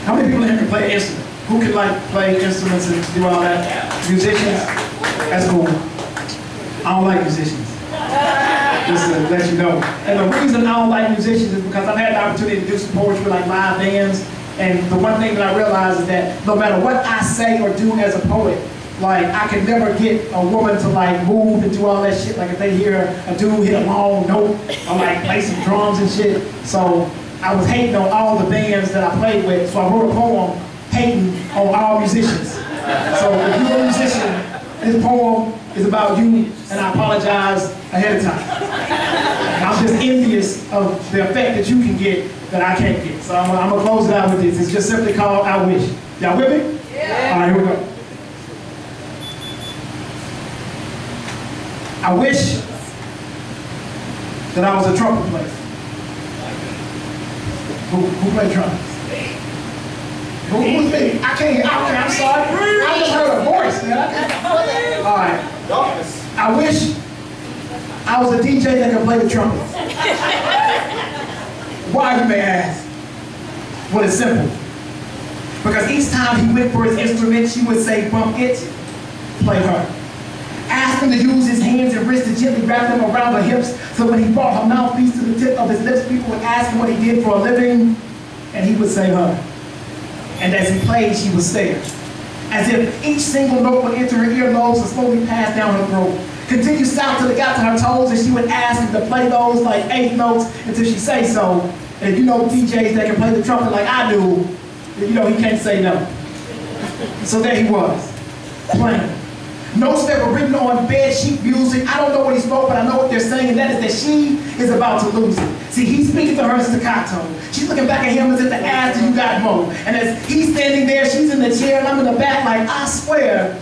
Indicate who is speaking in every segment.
Speaker 1: How many people in here can play an instrument? Who can like play instruments and do all that? Musicians? That's cool. I don't like musicians. Just to let you know. And the reason I don't like musicians is because I've had the opportunity to do some poetry like live bands. And the one thing that I realize is that no matter what I say or do as a poet, like I can never get a woman to like move and do all that shit. Like if they hear a dude hit a long note or like play some drums and shit. So I was hating on all the bands that I played with. So I wrote a poem hating on all musicians. So if you're a musician, this poem is about you, and I apologize ahead of time. And I'm just envious of the effect that you can get that I can't get. So I'm gonna close it out with this. It's just simply called I Wish. Y'all with me? Yeah. All right, here we go. I wish that I was a trumpet player. Who played trumpet? Who's me? I can't hear. I'm sorry. I just heard a voice, man. All right. I wish I was a DJ that could play the trumpet. Why, you may ask? Well, it's simple. Because each time he went for his instrument, she would say, bump it, play her. Ask him to use his hands and wrists to gently wrap them around her hips, so when he brought her mouthpiece to the tip of his lips, people would ask him what he did for a living, and he would say her. And as he played, she would stare, as if each single note would enter her earlobes and slowly pass down her throat. Continue south till it got to her toes, and she would ask him to play those like 8 notes until she say so. And if you know DJs that can play the trumpet like I do, you know he can't say no. So there he was, playing. Notes that were written on bed sheet music. I don't know what he spoke, but I know what they're saying, and that is that she is about to lose it. See, he's speaking to her staccato. She's looking back at him as if to ask, do you got more? And as he's standing there, she's in the chair, and I'm in the back like, I swear,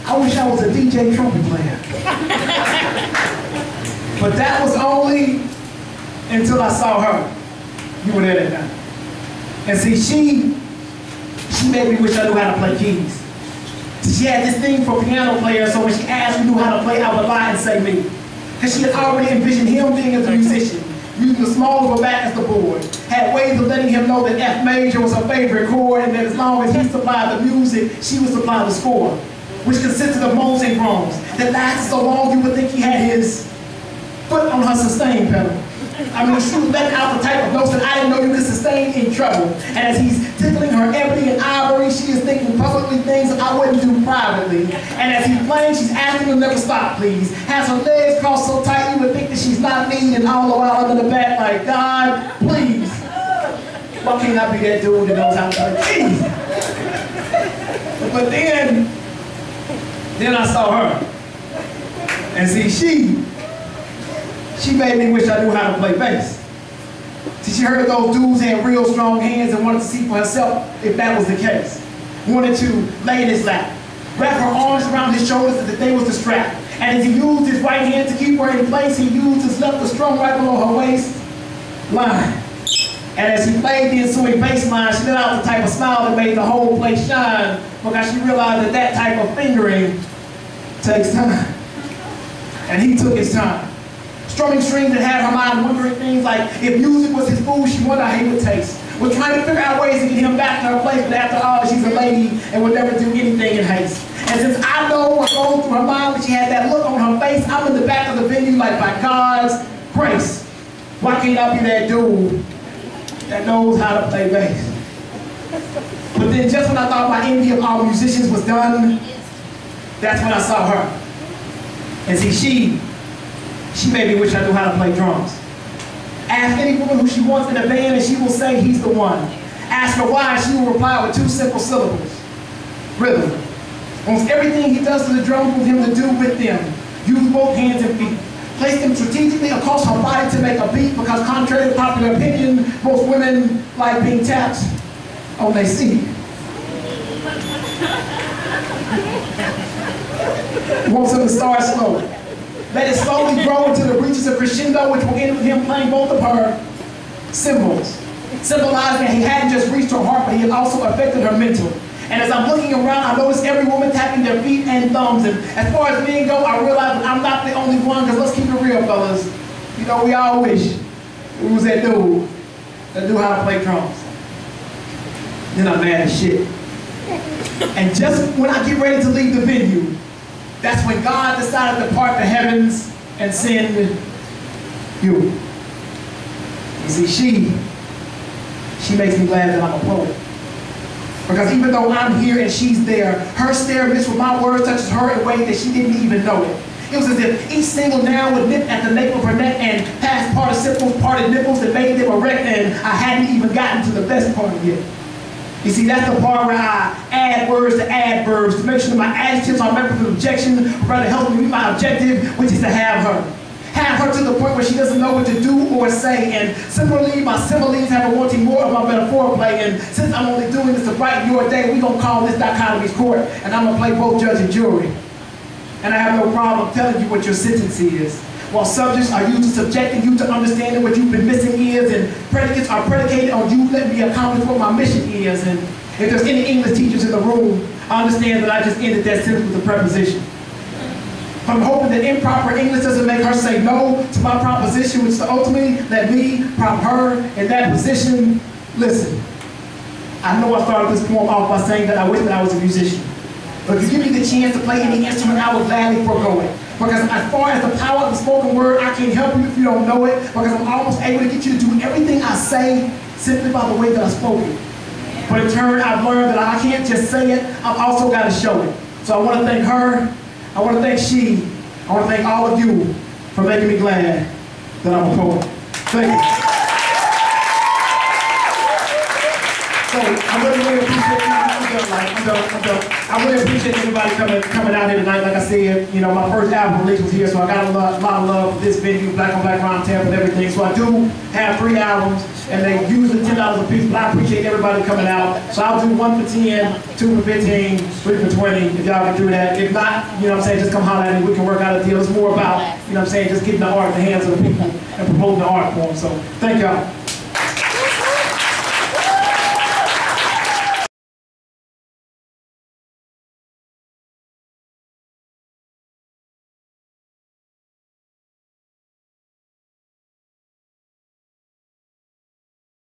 Speaker 1: I wish I was a DJ trumpet player. But that was only until I saw her. You were there that night. And see, she made me wish I knew how to play keys. She had this thing for piano players, so when she asked me knew how to play, I would lie and say me. Because she had already envisioned him being a musician, using the small of her back as the board, had ways of letting him know that F major was her favorite chord, and that as long as he supplied the music, she would supply the score, which consisted of moans and groans that lasted so long you would think he had his foot on her sustain pedal. I mean, she was letting out the type of notes that I didn't know you could sustain in trouble. And as he's tickling her ebony and ivory, she is thinking publicly things I wouldn't do privately. And as he's playing, she's asking him to never stop, please. Has her legs crossed so tight you would think that she's not me, and all the while I'm in the back like, God, please. Why can't I be that dude that knows how to play keys? But then I saw her. And see, she made me wish I knew how to play bass. See, she heard those dudes had real strong hands and wanted to see for herself if that was the case. Wanted to lay in his lap, wrap her arms around his shoulders as if they was the strap. And as he used his right hand to keep her in place, he used his left to strum right below her waistline. And as he played the ensuing bass line, she let out the type of smile that made the whole place shine, because she realized that that type of fingering takes time. And he took his time. Strumming strings that had her mind wondering things like if music was his food, she wondered how he would taste. We're trying to figure out ways to get him back to her place, but after all, she's a lady and would never do anything in haste. And since I know what goes through her mind when she had that look on her face, I'm in the back of the venue like, by God's grace, why can't I be that dude that knows how to play bass? But then just when I thought my envy of all musicians was done, that's when I saw her. And see, she made me wish I knew how to play drums. Ask any woman who she wants in a band and she will say he's the one. Ask her why and she will reply with 2 simple syllables. Rhythm. Almost everything he does to the drums with him to do with them. Use both hands and feet. Place them strategically across her body to make a beat, because contrary to popular opinion, most women like being tapped on their seat. Wants him to start slowly. Let it slowly grow into the reaches of crescendo, which will end with him playing both of her cymbals, symbolizing that he hadn't just reached her heart, but he had also affected her mental. And as I'm looking around, I notice every woman tapping their feet and thumbs. And as far as men go, I realize that I'm not the only one, because let's keep it real, fellas. You know, we all wish we was that dude that knew how to play drums. then I'm mad as shit. And just when I get ready to leave the venue, that's when God decided to part the heavens and send you. You see, she makes me glad that I'm a poet. Because even though I'm here and she's there, her stare mixed with my words touches her in ways that she didn't even know it. It was as if each single noun would nip at the nape of her neck and past participles, parted nipples that made them erect, and I hadn't even gotten to the best part of it. You see, that's the part where I add words to adverbs to make sure that my adjectives are met with an objection, or rather help me meet my objective, which is to have her. Have her to the point where she doesn't know what to do or say. And similarly, my similes have a wanting more of my metaphor play. And since I'm only doing this to brighten your day, we're going to call this Dichotomy's court. And I'm going to play both judge and jury. And I have no problem telling you what your sentence is. While subjects are used to subjecting you to understanding what you've been missing is, and predicates are predicated on you letting me accomplish what my mission is. And if there's any English teachers in the room, I understand that I just ended that sentence with a preposition. I'm hoping that improper English doesn't make her say no to my proposition, which is to ultimately let me prop her in that position. Listen, I know I started this poem off by saying that I wish that I was a musician. But if you give me the chance to play any instrument, I would gladly forego it. Because as far as the power of the spoken word, I can't help you if you don't know it, because I'm almost able to get you to do everything I say simply by the way that I spoke it. But in turn, I've learned that I can't just say it, I've also got to show it. So I want to thank her, I want to thank she, I want to thank all of you for making me glad that I'm a poet. Thank you. So I really appreciate you. I really appreciate everybody coming out here tonight. Like I said, you know, my first album release was here, so I got a lot of love for this venue, Black on Black Round Tampa and everything. So I do have 3 albums, and they usually $10 a piece, but I appreciate everybody coming out. So I'll do 1 for 10, 2 for 15, 3 for 20, if y'all can do that. If not, you know what I'm saying, just come holler at me, we can work out a deal. It's more about, you know what I'm saying, just getting the art in the hands of the people and promoting the art form. So thank y'all.